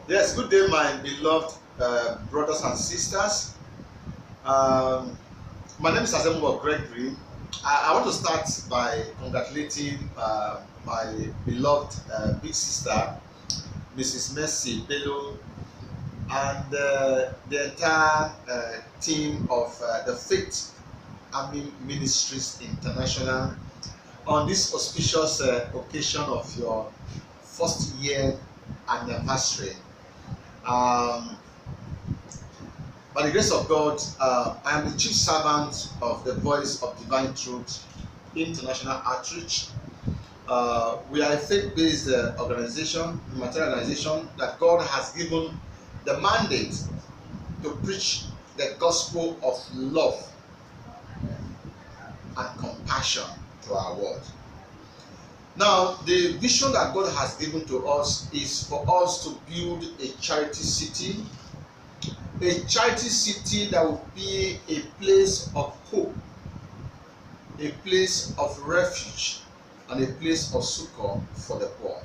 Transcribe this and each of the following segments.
Yes, good day, my beloved brothers and sisters. Um, my name is Azembo Gregory. I want to start by congratulating my beloved big sister, Mrs. Mercy Bello, and the entire team of the Faith Army Ministries International on this auspicious occasion of your first year anniversary. Um, By the grace of God, I am the chief servant of the Voice of Divine Truth International Outreach. We are a faith-based organization, humanitarian organization that God has given the mandate to preach the gospel of love and compassion to our world. Now, the vision that God has given to us is for us to build a charity city that will be a place of hope, a place of refuge, and a place of succor for the poor.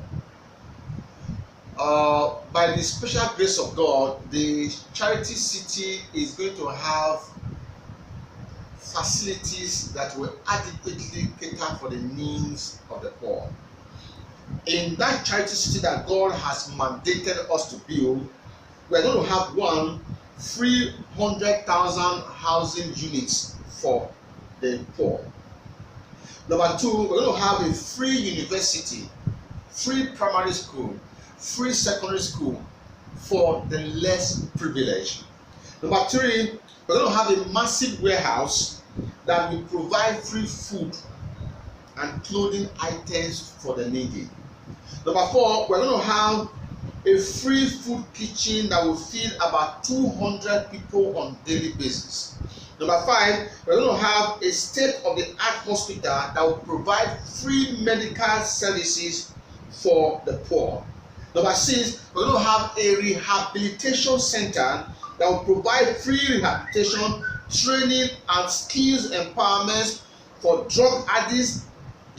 By the special grace of God, the charity city is going to have facilities that will adequately cater for the needs of the poor. In that charity city that God has mandated us to build, we are going to have 300,000 housing units for the poor. Number 2, we're going to have a free university, free primary school, free secondary school for the less privileged. Number 3, we're going to have a massive warehouse that will provide free food and clothing items for the needy. Number 4, we're going to have a free food kitchen that will feed about 200 people on a daily basis. Number 5, we're going to have a state-of-the-art hospital that will provide free medical services for the poor. Number 6, we're going to have a rehabilitation center that will provide free rehabilitation, training, and skills empowerment for drug addicts,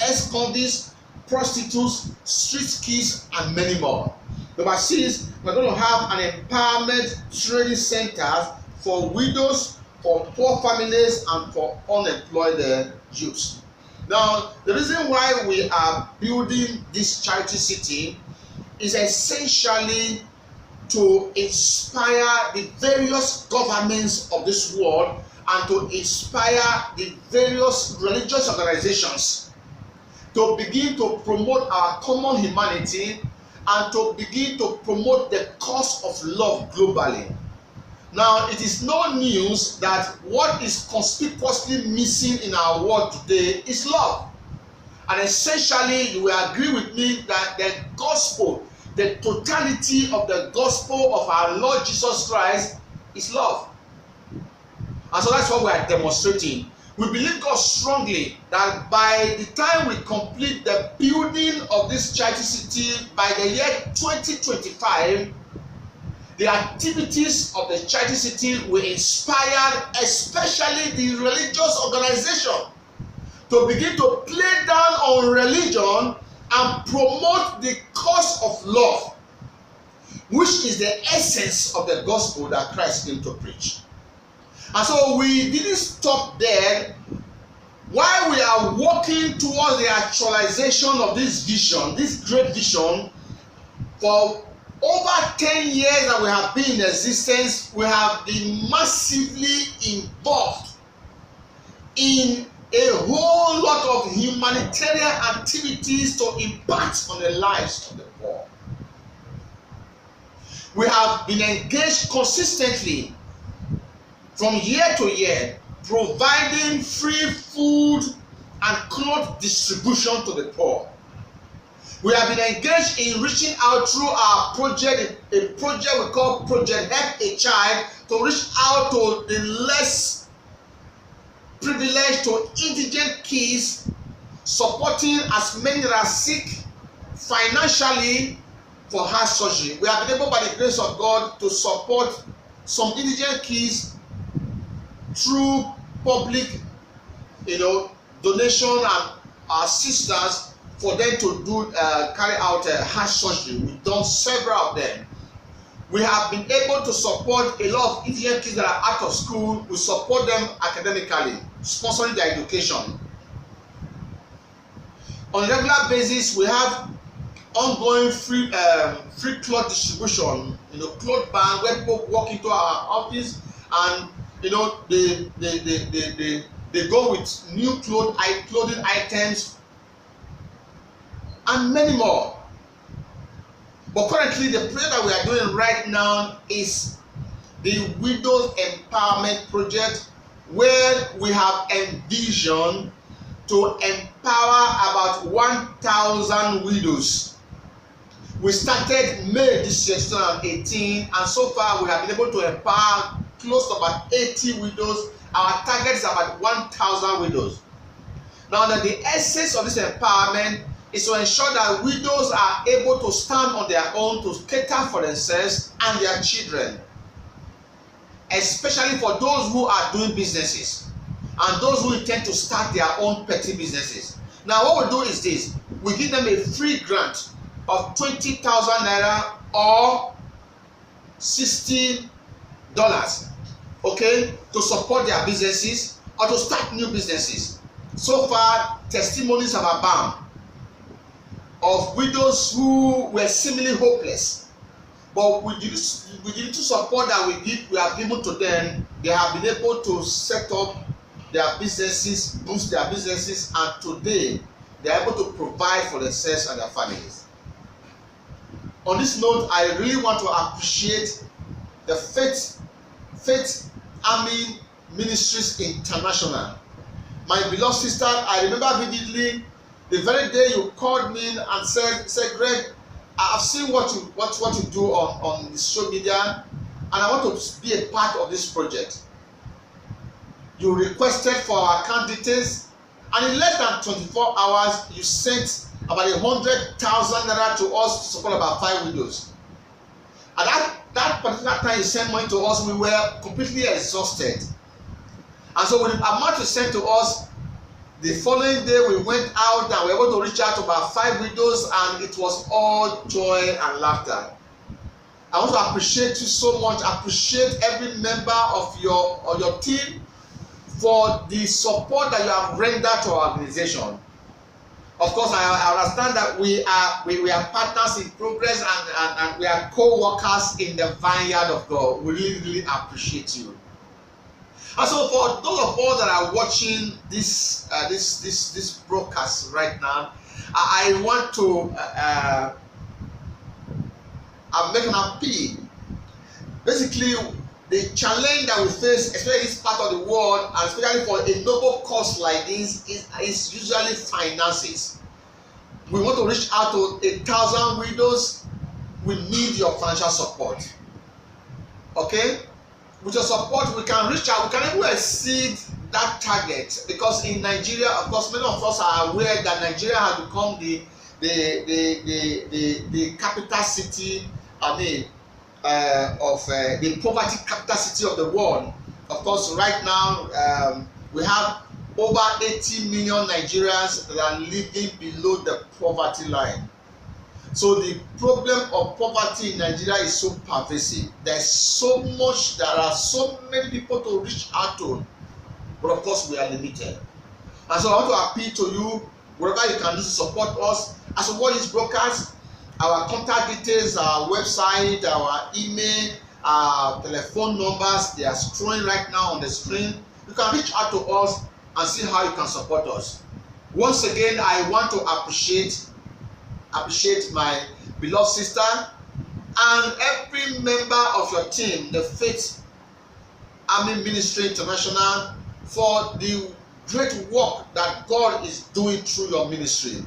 ex-convicts, prostitutes, street kids, and many more. Number 6, we're going to have an empowerment training center for widows, for poor families, and for unemployed youths. Now, the reason why we are building this charity city is essentially to inspire the various governments of this world and to inspire the various religious organizations to begin to promote our common humanity and to begin to promote the cause of love globally. Now, it is no news that what is conspicuously missing in our world today is love. And essentially, you will agree with me that the gospel, the totality of the gospel of our Lord Jesus Christ is love. And so that's what we are demonstrating. We believe God strongly that by the time we complete the building of this charity city by the year 2025, the activities of the charity city will inspire especially the religious organization to begin to play down on religion and promote the cause of love, which is the essence of the gospel that Christ came to preach. And so we didn't stop there. While we are working towards the actualization of this vision, this great vision, for over 10 years that we have been in existence, we have been massively involved in a whole lot of humanitarian activities to impact on the lives of the poor. We have been engaged consistently from year to year, providing free food and cloth distribution to the poor. We have been engaged in reaching out through our project, a project we call Project Help a Child, to reach out to the less privileged, to indigent kids, supporting as many that are sick financially for heart surgery. We have been able, by the grace of God, to support some indigent kids through public, donation and assistance for them to do carry out heart surgery. We've done several of them. We have been able to support a lot of Indian kids that are out of school. We support them academically, sponsoring their education. On a regular basis, we have ongoing free cloth distribution, cloth bank where people walk into our office and they go with new clothing items and many more. But currently, the project that we are doing right now is the Widows Empowerment Project, where we have envisioned to empower about 1,000 widows. We started May this year, 2018, and so far we have been able to empower close to about 80 widows. Our target is about 1,000 widows. Now, the essence of this empowerment is to ensure that widows are able to stand on their own to cater for themselves and their children, especially for those who are doing businesses and those who intend to start their own petty businesses. Now, what we do is this: we give them a free grant of 20,000 naira or $60, okay, to support their businesses or to start new businesses. So far, testimonies have abound of widows who were seemingly hopeless, but with the little support that we have given to them, they have been able to set up their businesses, boost their businesses, and today they are able to provide for themselves and their families. On this note, I really want to appreciate the Faith Army Ministries International. My beloved sister, I remember vividly the very day you called me and said, Greg, I've seen what you do on the social media, and I want to be a part of this project. You requested for our account details, and in less than 24 hours, you sent about 100,000 naira to us to support about 5 widows. At that particular time you sent money to us, we were completely exhausted. And so with the amount you sent to us, the following day we went out and we were able to reach out to about 5 widows, and it was all joy and laughter. I want to appreciate you so much. Appreciate every member of your team for the support that you have rendered to our organization. Of course, I understand that we are partners in progress and we are co-workers in the vineyard of God. We really appreciate you. And so, for those of us that are watching this broadcast right now, I want to make an appeal. Basically, the challenge that we face, especially in this part of the world, and especially for a noble cause like this, is usually finances. We want to reach out to 1,000 widows. We need your financial support. Okay? With your support, we can reach out. We can even exceed that target, because in Nigeria, of course, many of us are aware that Nigeria has become the capital city. Of the poverty capital city of the world. Of course, right now we have over 80 million Nigerians that are living below the poverty line. So the problem of poverty in Nigeria is so pervasive. There are so many people to reach out to, but of course we are limited. And so I want to appeal to you, wherever you can do to support us. As we watch this broadcast, our contact details, our website, our email, our telephone numbers, they are scrolling right now on the screen. You can reach out to us and see how you can support us. Once again, I want to appreciate my beloved sister and every member of your team, the Faith Army Ministry International, for the great work that God is doing through your ministry.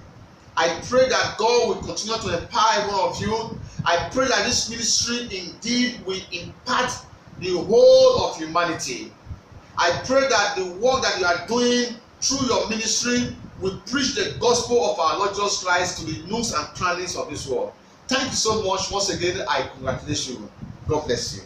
I pray that God will continue to empower every one of you. I pray that this ministry indeed will impact the whole of humanity. I pray that the work that you are doing through your ministry will preach the gospel of our Lord Jesus Christ to the nooks and crannies of this world. Thank you so much. Once again, I congratulate you. God bless you.